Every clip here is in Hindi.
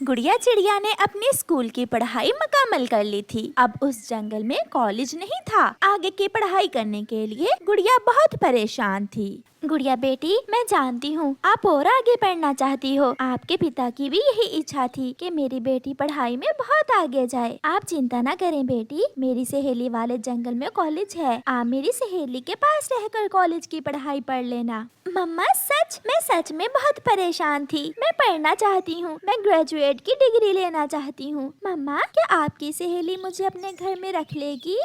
गुड़िया चिड़िया ने अपनी स्कूल की पढ़ाई मुकम्मल कर ली थी। अब उस जंगल में कॉलेज नहीं था। आगे की पढ़ाई करने के लिए गुड़िया बहुत परेशान थी। गुड़िया बेटी, मैं जानती हूँ आप और आगे पढ़ना चाहती हो। आपके पिता की भी यही इच्छा थी कि मेरी बेटी पढ़ाई में बहुत आगे जाए। आप चिंता न करें बेटी, मेरी सहेली वाले जंगल में कॉलेज है। आप मेरी सहेली के पास रहकर कॉलेज की पढ़ाई पढ़ लेना। मम्मा मैं सच में बहुत परेशान थी। मैं पढ़ना चाहती हूँ। मैं ग्रेजुएट की डिग्री लेना चाहती हूँ। मम्मा, क्या आपकी सहेली मुझे अपने घर में रख लेगी?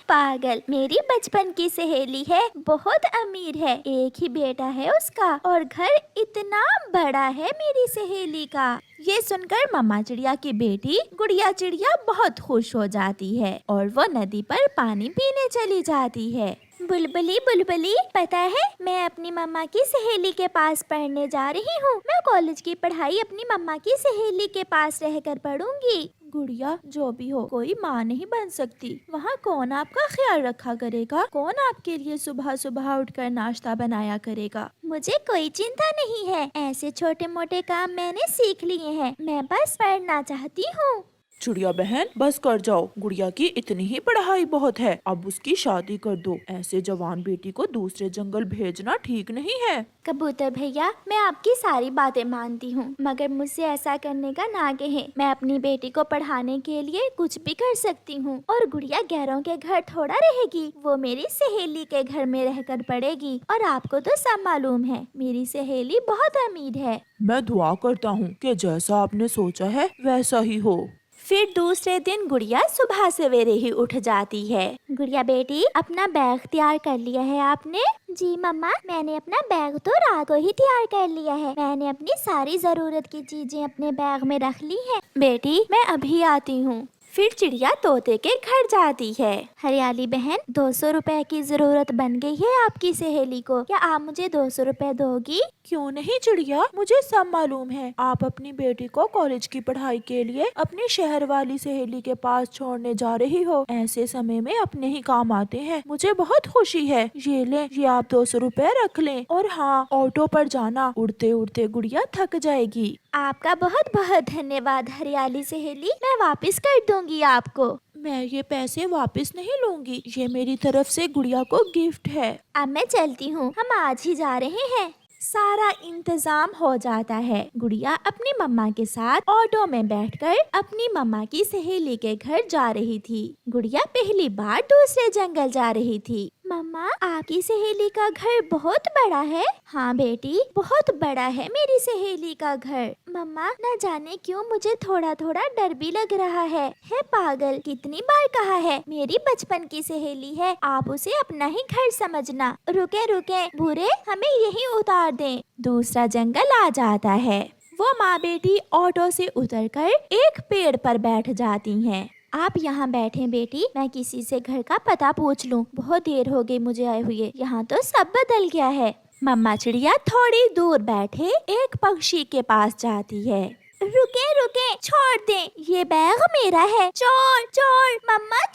पागल, मेरी बचपन की सहेली है, बहुत अमीर है। एक ही बेटा है उसका और घर इतना बड़ा है मेरी सहेली का। ये सुनकर मम्मा चिड़िया की बेटी गुड़िया चिड़िया बहुत खुश हो जाती है और वो नदी पर पानी पीने चली जाती है। बुलबुली बुलबुली, पता है मैं अपनी मम्मा की सहेली के पास पढ़ने जा रही हूँ। मैं कॉलेज की पढ़ाई अपनी मम्मा की सहेली के पास रहकर पढ़ूंगी। गुड़िया, जो भी हो, कोई माँ नहीं बन सकती। वहाँ कौन आपका ख्याल रखा करेगा? कौन आपके लिए सुबह सुबह उठकर नाश्ता बनाया करेगा? मुझे कोई चिंता नहीं है, ऐसे छोटे मोटे काम मैंने सीख लिए हैं। मैं बस पढ़ना चाहती हूँ। चिड़िया बहन, बस कर जाओ। गुड़िया की इतनी ही पढ़ाई बहुत है, अब उसकी शादी कर दो। ऐसे जवान बेटी को दूसरे जंगल भेजना ठीक नहीं है। कबूतर भैया, मैं आपकी सारी बातें मानती हूँ, मगर मुझसे ऐसा करने का ना कहें। मैं अपनी बेटी को पढ़ाने के लिए कुछ भी कर सकती हूँ। और गुड़िया गैरों के घर थोड़ा रहेगी, वो मेरी सहेली के घर में रहकर पढ़ेगी। और आपको तो सब मालूम है, मेरी सहेली बहुत अमीर है। मैं दुआ करता हूँ कि जैसा आपने सोचा है वैसा ही हो। फिर दूसरे दिन गुड़िया सुबह सवेरे ही उठ जाती है। गुड़िया बेटी, अपना बैग तैयार कर लिया है आपने? जी मम्मा, मैंने अपना बैग तो रात को ही तैयार कर लिया है। मैंने अपनी सारी जरूरत की चीजें अपने बैग में रख ली हैं। बेटी, मैं अभी आती हूँ। फिर चिड़िया तोते के घर जाती है। हरियाली बहन, 200 रुपए की जरूरत बन गई है आपकी सहेली को। क्या आप मुझे 200 रुपए दोगी? क्यों नहीं चिड़िया, मुझे सब मालूम है। आप अपनी बेटी को कॉलेज की पढ़ाई के लिए अपनी शहर वाली सहेली के पास छोड़ने जा रही हो। ऐसे समय में अपने ही काम आते हैं। मुझे बहुत खुशी है। ये ले, ये आप 200 रुपए रख लें। और हाँ, ऑटो पर जाना, उड़ते उड़ते गुड़िया थक जाएगी। आपका बहुत बहुत धन्यवाद हरियाली सहेली, मैं वापस कर दूंगी आपको। मैं ये पैसे वापस नहीं लूंगी, ये मेरी तरफ से गुड़िया को गिफ्ट है। अब मैं चलती हूँ, हम आज ही जा रहे हैं। सारा इंतजाम हो जाता है। गुड़िया अपनी मम्मा के साथ ऑटो में बैठकर अपनी मम्मा की सहेली के घर जा रही थी। गुड़िया पहली बार दूसरे जंगल जा रही थी। मम्मा, आपकी सहेली का घर बहुत बड़ा है? हाँ बेटी, बहुत बड़ा है मेरी सहेली का घर। मम्मा, न जाने क्यों मुझे थोड़ा थोड़ा डर भी लग रहा है पागल, कितनी बार कहा है, मेरी बचपन की सहेली है, आप उसे अपना ही घर समझना। रुके रुके बूढ़े, हमें यहीं उतार दें। दूसरा जंगल आ जाता है। वो माँ बेटी ऑटो से उतरकर एक पेड़ पर बैठ जाती हैं। आप यहाँ बैठे बेटी, मैं किसी से घर का पता पूछ लूँ। बहुत देर हो गई मुझे आए हुए, यहाँ तो सब बदल गया है। मम्मा चिड़िया थोड़ी दूर बैठे एक पक्षी के पास जाती है। रुके रुके, छोड़ दे, ये बैग मेरा है। चोर चोर, मम्मा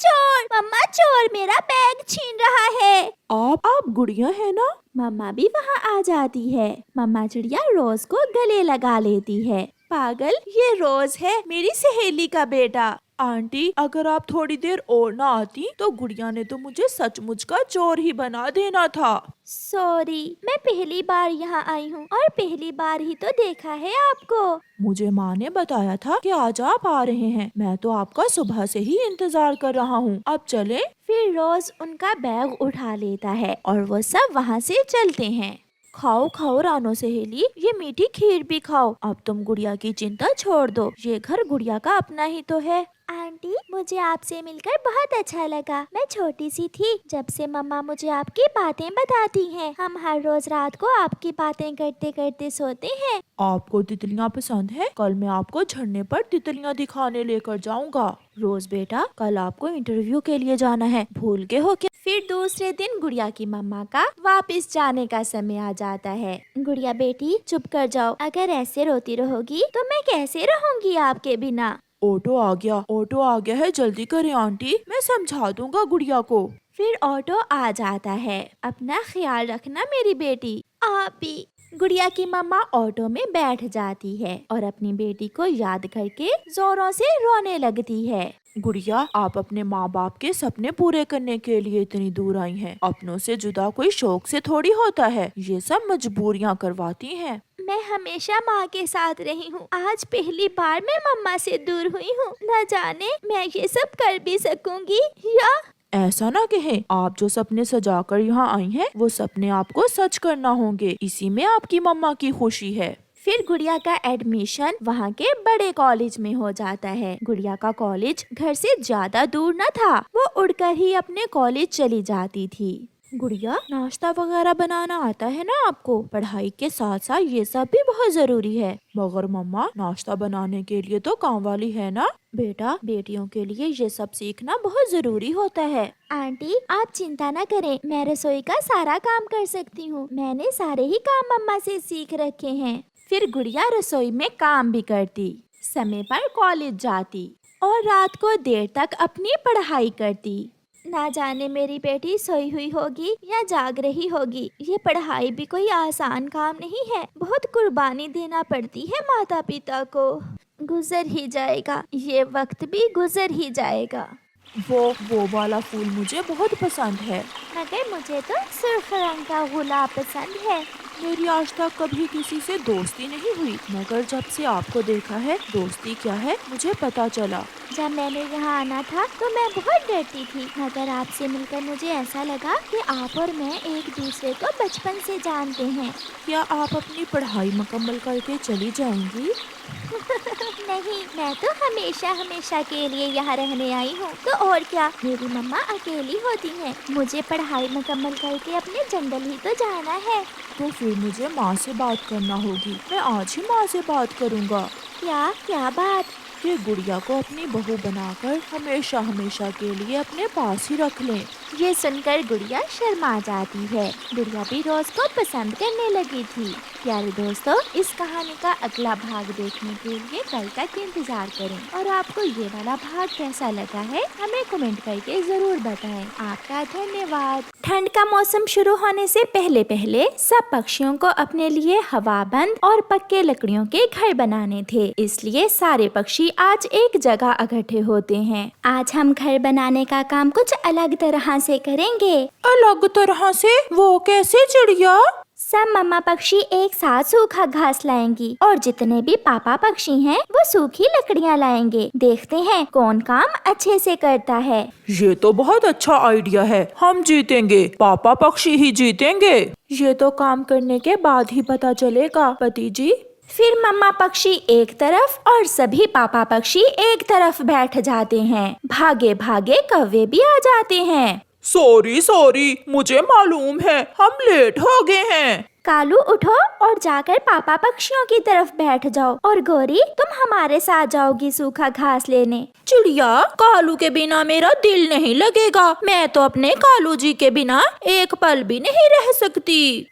चोर मेरा बैग छीन रहा है। आप गुड़िया है ना? मम्मा भी वहाँ आ जाती है। मम्मा चिड़िया रोज को गले लगा लेती है। पागल, ये रोज है, मेरी सहेली का बेटा। आंटी, अगर आप थोड़ी देर और ना आती तो गुड़िया ने तो मुझे सचमुच का चोर ही बना देना था। सॉरी, मैं पहली बार यहाँ आई हूँ और पहली बार ही तो देखा है आपको। मुझे माँ ने बताया था कि आज आप आ रहे हैं। मैं तो आपका सुबह से ही इंतजार कर रहा हूँ। अब चले। फिर रोज उनका बैग उठा लेता है और वो सब वहाँ से चलते हैं। खाओ खाओ रानो सहेली, ये मीठी खीर भी खाओ। अब तुम गुड़िया की चिंता छोड़ दो, ये घर गुड़िया का अपना ही तो है। आंटी, मुझे आपसे मिलकर बहुत अच्छा लगा। मैं छोटी सी थी जब से मम्मा मुझे आपकी बातें बताती हैं। हम हर रोज रात को आपकी बातें करते करते सोते हैं। आपको तितलियाँ पसंद है? कल मैं आपको झरने पर तितलियाँ दिखाने लेकर जाऊँगा। रोज बेटा, कल आपको इंटरव्यू के लिए जाना है, भूल गए हो क्या? फिर दूसरे दिन गुड़िया की मम्मा का वापस जाने का समय आ जाता है। गुड़िया बेटी, चुप कर जाओ, अगर ऐसे रोती रहोगी तो मैं कैसे रहूंगी आपके बिना। ऑटो आ गया है, जल्दी करें आंटी, मैं समझा दूंगा गुड़िया को। फिर ऑटो आ जाता है। अपना ख्याल रखना मेरी बेटी। आप भी, गुड़िया की मम्मा ऑटो में बैठ जाती है और अपनी बेटी को याद करके जोरों से रोने लगती है। गुड़िया, आप अपने माँ बाप के सपने पूरे करने के लिए इतनी दूर आई हैं। अपनों से जुदा कोई शौक से थोड़ी होता है, ये सब मजबूरियाँ करवाती हैं। मैं हमेशा माँ के साथ रही हूँ, आज पहली बार मैं मम्मा से दूर हुई हूँ। न जाने मैं ये सब कर भी सकूंगी या। ऐसा ना कहें, आप जो सपने सजाकर यहाँ आई हैं, वो सपने आपको सच करना होंगे। इसी में आपकी मम्मा की खुशी है। फिर गुड़िया का एडमिशन वहाँ के बड़े कॉलेज में हो जाता है। गुड़िया का कॉलेज घर से ज्यादा दूर न था, वो उड़कर ही अपने कॉलेज चली जाती थी। गुड़िया, नाश्ता वगैरह बनाना आता है ना आपको? पढ़ाई के साथ साथ ये सब भी बहुत जरूरी है। मगर मम्मा, नाश्ता बनाने के लिए तो काम वाली है ना। बेटा, बेटियों के लिए ये सब सीखना बहुत जरूरी होता है। आंटी, आप चिंता न करें, मैं रसोई का सारा काम कर सकती हूँ। मैंने सारे ही काम मम्मा से सीख रखे हैं। फिर गुड़िया रसोई में काम भी करती, समय पर कॉलेज जाती और रात को देर तक अपनी पढ़ाई करती। ना जाने मेरी बेटी सोई हुई होगी या जाग रही होगी। ये पढ़ाई भी कोई आसान काम नहीं है, बहुत कुर्बानी देना पड़ती है माता पिता को। गुजर ही जाएगा, ये वक्त भी गुजर ही जाएगा। वो वाला फूल मुझे बहुत पसंद है। मगर मुझे तो सुर्ख रंग का गुलाब पसंद है। मेरी आज तक कभी किसी से दोस्ती नहीं हुई, मगर जब से आपको देखा है, दोस्ती क्या है मुझे पता चला। जब मैंने यहाँ आना था तो मैं बहुत डरती थी, मगर आपसे मिलकर मुझे ऐसा लगा कि आप और मैं एक दूसरे को बचपन से जानते हैं। क्या आप अपनी पढ़ाई मुकम्मल करके चली जाएंगी? नहीं, मैं तो हमेशा हमेशा के लिए यहाँ रहने आई हूँ। तो और क्या, मेरी मम्मा अकेली होती हैं। मुझे पढ़ाई मुकम्मल करके अपने जंगल ही तो जाना है। तो फिर मुझे माँ से बात करना होगी। मैं आज ही माँ से बात करूँगा। क्या बात? कि गुड़िया को अपनी बहू बनाकर हमेशा हमेशा के लिए अपने पास ही रख लें। ये सुनकर गुड़िया शर्मा जाती है। गुड़िया भी रोज को पसंद करने लगी थी। प्यारे दोस्तों, इस कहानी का अगला भाग देखने के लिए कल तक इंतजार करें। और आपको ये वाला भाग कैसा लगा है हमें कमेंट करके जरूर बताएं। आपका धन्यवाद। ठंड का मौसम शुरू होने से पहले पहले सब पक्षियों को अपने लिए हवाबंद और पक्के लकड़ियों के घर बनाने थे, इसलिए सारे पक्षी आज एक जगह इकट्ठे होते हैं। आज हम घर बनाने का काम कुछ अलग तरह से करेंगे। अलग तरह से? वो कैसे चिड़िया? सब मम्मा पक्षी एक साथ सूखा घास लाएंगी और जितने भी पापा पक्षी हैं वो सूखी लकड़ियाँ लाएंगे। देखते हैं कौन काम अच्छे से करता है। ये तो बहुत अच्छा आइडिया है। हम जीतेंगे, पापा पक्षी ही जीतेंगे। ये तो काम करने के बाद ही पता चलेगा पति जी। फिर मम्मा पक्षी एक तरफ और सभी पापा पक्षी एक तरफ बैठ जाते हैं। भागे भागे कौवे भी आ जाते हैं। सॉरी, मुझे मालूम है हम लेट हो गए हैं। कालू, उठो और जाकर पापा पक्षियों की तरफ बैठ जाओ। और गौरी, तुम हमारे साथ जाओगी सूखा घास लेने। चिड़िया, कालू के बिना मेरा दिल नहीं लगेगा। मैं तो अपने कालू जी के बिना एक पल भी नहीं रह सकती।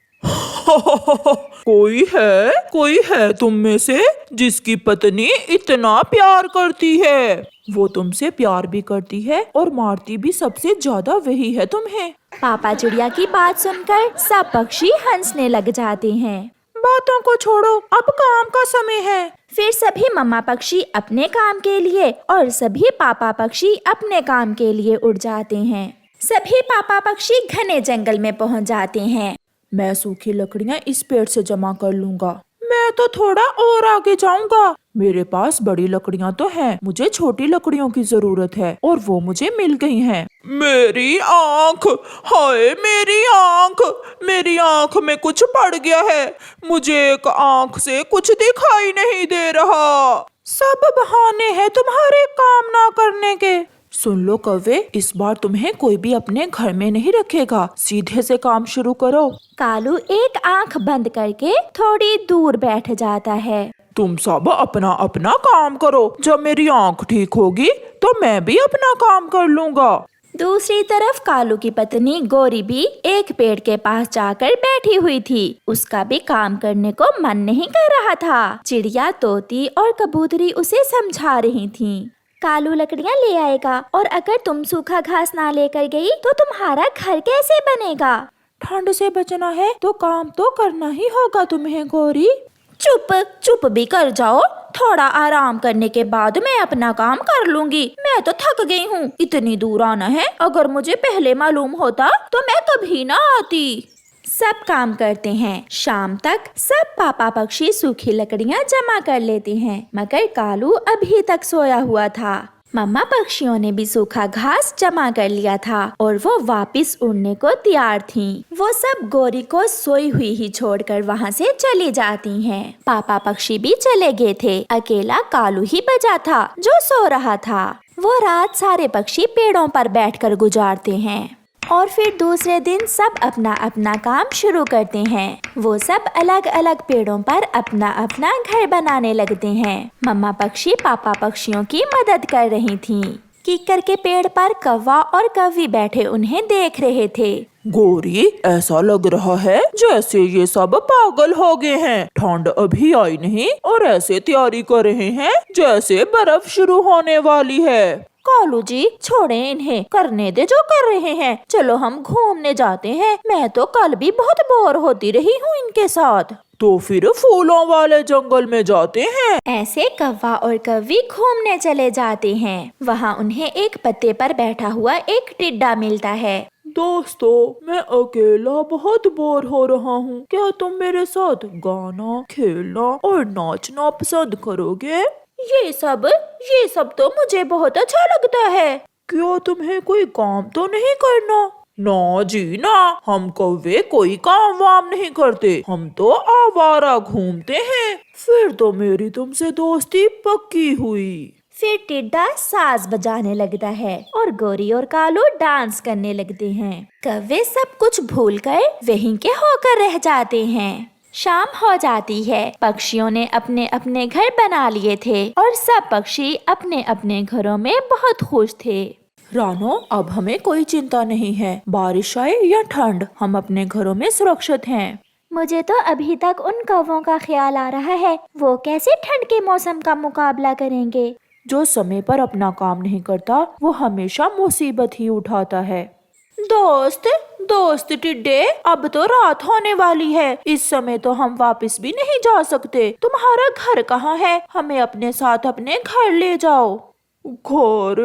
कोई है तुम में से जिसकी पत्नी इतना प्यार करती है। वो तुमसे प्यार भी करती है और मारती भी सबसे ज्यादा वही है तुम्हें। पापा चिड़िया की बात सुनकर सब पक्षी हंसने लग जाते हैं। बातों को छोड़ो, अब काम का समय है। फिर सभी मम्मा पक्षी अपने काम के लिए और सभी पापा पक्षी अपने काम के लिए उड़ जाते हैं। सभी पापा पक्षी घने जंगल में पहुंच जाते हैं। मैं सूखी लकड़ियाँ इस पेड़ से जमा कर लूँगा। मैं तो थोड़ा और आगे जाऊँगा। मेरे पास बड़ी लकड़ियाँ तो हैं, मुझे छोटी लकड़ियों की जरूरत है और वो मुझे मिल गई हैं। मेरी आँख, हाय मेरी आँख में कुछ पड़ गया है। मुझे एक आँख से कुछ दिखाई नहीं दे रहा। सब बहाने हैं तुम्हारे काम ना करने के। सुन लो कौवे, इस बार तुम्हें कोई भी अपने घर में नहीं रखेगा। सीधे से काम शुरू करो। कालू एक आंख बंद करके थोड़ी दूर बैठ जाता है। तुम सब अपना अपना काम करो। जब मेरी आंख ठीक होगी तो मैं भी अपना काम कर लूँगा। दूसरी तरफ कालू की पत्नी गौरी भी एक पेड़ के पास जाकर बैठी हुई थी। उसका भी काम करने को मन नहीं कर रहा था। चिड़िया, तोती और कबूतरी उसे समझा रही थीं। कालू लकड़ियाँ ले आएगा और अगर तुम सूखा घास ना लेकर गई तो तुम्हारा घर कैसे बनेगा? ठंड से बचना है तो काम तो करना ही होगा तुम्हें गौरी। चुप चुप भी कर जाओ, थोड़ा आराम करने के बाद मैं अपना काम कर लूंगी। मैं तो थक गई हूँ, इतनी दूर आना है। अगर मुझे पहले मालूम होता तो मैं कभी ना आती। सब काम करते हैं। शाम तक सब पापा पक्षी सूखी लकड़ियाँ जमा कर लेते हैं, मगर कालू अभी तक सोया हुआ था। मम्मा पक्षियों ने भी सूखा घास जमा कर लिया था और वो वापस उड़ने को तैयार थीं। वो सब गौरी को सोई हुई ही छोड़कर वहाँ से चली जाती हैं। पापा पक्षी भी चले गए थे, अकेला कालू ही बचा था जो सो रहा था। वो रात सारे पक्षी पेड़ों पर बैठकर गुजारते हैं और फिर दूसरे दिन सब अपना अपना काम शुरू करते हैं। वो सब अलग अलग पेड़ों पर अपना अपना घर बनाने लगते हैं। मम्मा पक्षी पापा पक्षियों की मदद कर रही थीं। कीकर के पेड़ पर कौवा और कौवी बैठे उन्हें देख रहे थे। गौरी, ऐसा लग रहा है जैसे ये सब पागल हो गए हैं। ठंड अभी आई नहीं और ऐसे तैयारी कर रहे हैं जैसे बर्फ शुरू होने वाली है। कालू जी छोड़े इन्हें, करने दे जो कर रहे हैं। चलो हम घूमने जाते हैं। मैं तो कल भी बहुत बोर होती रही हूँ इनके साथ। तो फिर फूलों वाले जंगल में जाते हैं। ऐसे कौवा और कौवी घूमने चले जाते हैं। वहाँ उन्हें एक पत्ते पर बैठा हुआ एक टिड्डा मिलता है। दोस्तों, मैं अकेला बहुत बोर हो रहा हूँ। क्या तुम मेरे साथ गाना, खेलना और नाचना पसंद करोगे? ये सब तो मुझे बहुत अच्छा लगता है। क्यों तुम्हें कोई काम तो नहीं करना? ना जी ना, हम कौवे कोई काम वाम नहीं करते। हम तो आवारा घूमते हैं। फिर तो मेरी तुमसे दोस्ती पक्की हुई। फिर टिड्डा साज बजाने लगता है और गौरी और कालू डांस करने लगते हैं। कौवे सब कुछ भूलकर वहीं के होकर रह जाते हैं। शाम हो जाती है। पक्षियों ने अपने अपने घर बना लिए थे और सब पक्षी अपने अपने घरों में बहुत खुश थे। रानो, अब हमें कोई चिंता नहीं है। बारिश आए या ठंड, हम अपने घरों में सुरक्षित हैं। मुझे तो अभी तक उन कौवों का ख्याल आ रहा है, वो कैसे ठंड के मौसम का मुकाबला करेंगे। जो समय पर अपना काम नहीं करता वो हमेशा मुसीबत ही उठाता है। दोस्त टिड्डे, अब तो रात होने वाली है। इस समय तो हम वापस भी नहीं जा सकते। तुम्हारा घर कहाँ है? हमें अपने साथ अपने घर ले जाओ। घर?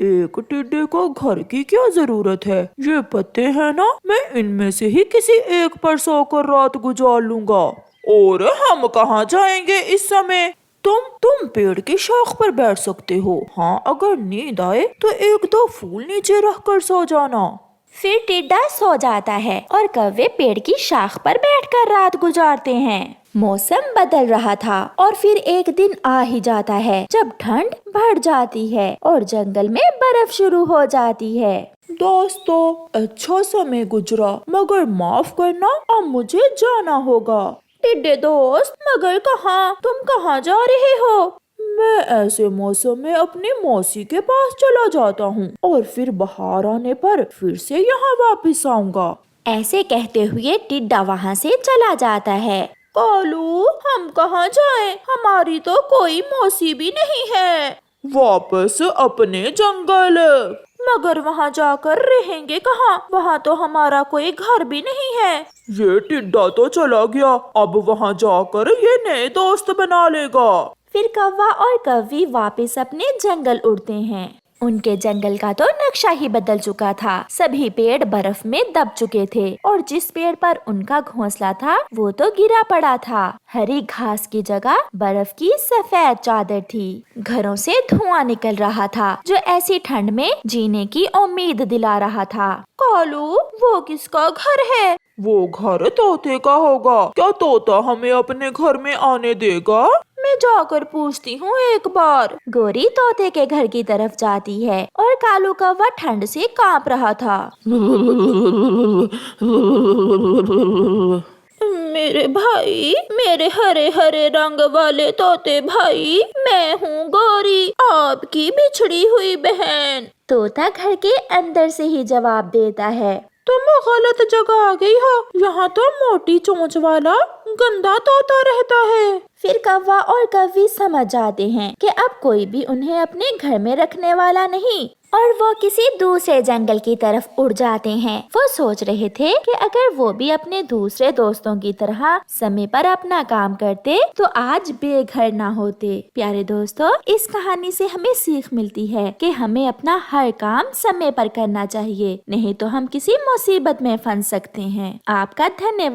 एक टिड्डे को घर की क्या जरूरत है? ये पत्ते हैं ना, मैं इनमें से ही किसी एक पर सोकर रात गुजार लूंगा। और हम कहाँ जाएंगे इस समय? तुम पेड़ की शाख पर बैठ सकते हो। हाँ, अगर नींद आए तो एक दो फूल नीचे रख कर सो जाना। फिर टिड्डा सो जाता है और कौवे पेड़ की शाख पर बैठकर रात गुजारते हैं। मौसम बदल रहा था और फिर एक दिन आ ही जाता है जब ठंड बढ़ जाती है और जंगल में बर्फ शुरू हो जाती है। दोस्तों, अच्छा समय गुजरा, मगर माफ करना, अब मुझे जाना होगा। टिड्डे दोस्त, मगर कहाँ? तुम कहाँ जा रहे हो? मैं ऐसे मौसम में अपनी मौसी के पास चला जाता हूँ और फिर बाहर आने पर फिर से यहाँ वापस आऊंगा। ऐसे कहते हुए टिड्डा वहाँ से चला जाता है। कालू, हम कहाँ जाएं? हमारी तो कोई मौसी भी नहीं है। वापस अपने जंगल। मगर वहाँ जाकर रहेंगे कहाँ? वहाँ तो हमारा कोई घर भी नहीं है। ये टिड्डा तो चला गया, अब वहाँ जाकर ये नए दोस्त बना लेगा। फिर कौवा और कौवी वापस अपने जंगल उड़ते हैं। उनके जंगल का तो नक्शा ही बदल चुका था। सभी पेड़ बर्फ में दब चुके थे और जिस पेड़ पर उनका घोंसला था वो तो गिरा पड़ा था। हरी घास की जगह बर्फ की सफेद चादर थी। घरों से धुआं निकल रहा था जो ऐसी ठंड में जीने की उम्मीद दिला रहा था। कालू, वो किसका घर है? वो घर तोते का होगा। क्या तोता हमें अपने घर में आने देगा? मैं जाकर पूछती हूँ एक बार। गौरी तोते के घर की तरफ जाती है और कालू कौवा ठंड से कांप रहा था। मेरे भाई, मेरे हरे हरे रंग वाले तोते भाई, मैं हूँ गौरी, आपकी बिछड़ी हुई बहन। तोता घर के अंदर से ही जवाब देता है। तुम गलत जगह आ गई हो। यहाँ तो मोटी चोंच वाला गंदा तोता रहता है। फिर कौवा और कौवी समझ जाते हैं कि अब कोई भी उन्हें अपने घर में रखने वाला नहीं और वो किसी दूसरे जंगल की तरफ उड़ जाते हैं। वो सोच रहे थे कि अगर वो भी अपने दूसरे दोस्तों की तरह समय पर अपना काम करते तो आज बेघर ना होते। प्यारे दोस्तों, इस कहानी से हमें सीख मिलती है कि हमें अपना हर काम समय पर करना चाहिए, नहीं तो हम किसी मुसीबत में फंस सकते हैं। आपका धन्यवाद।